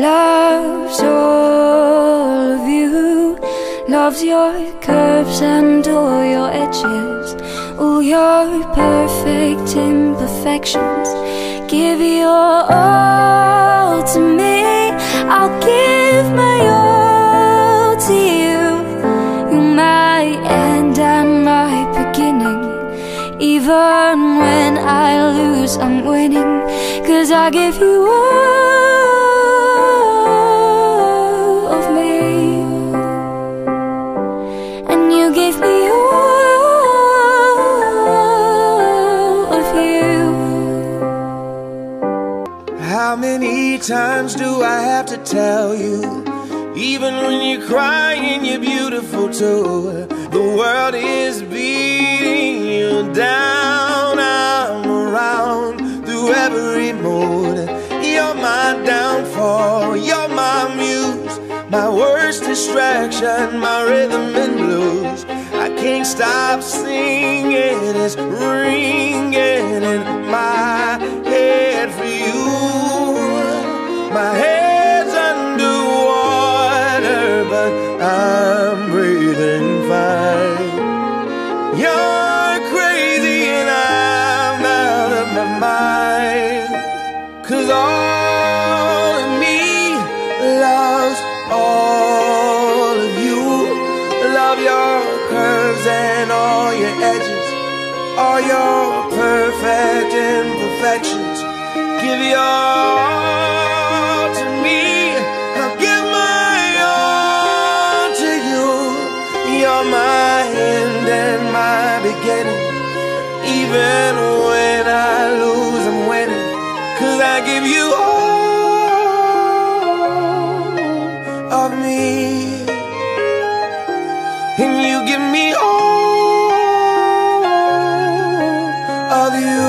loves all of you, loves your curves and all your edges, all your perfect imperfections. Give your all to me, I'll give my all to you. You're my end and my beginning. Even when I lose, I'm winning, 'cause I give you all of me, and you give me all of you. How many times do I have to tell you, even when you're crying, you're beautiful too? The world is beating you down. I'm around through every mood. You're my downfall, you're my muse, my worst distraction, my rhythm and blues. I can't stop singing, it's ringing in my head for you. My head's underwater, but I'm breathing fine. You're crazy and I'm out of my mind, 'cause all of me loves all of you. Love your curves and all your edges, all your perfect imperfections. Give your all to me, I'll give my all to you. You're my end and my beginning. Even when I lose, I'm winning, 'cause I give you all of me, and you give me all of you.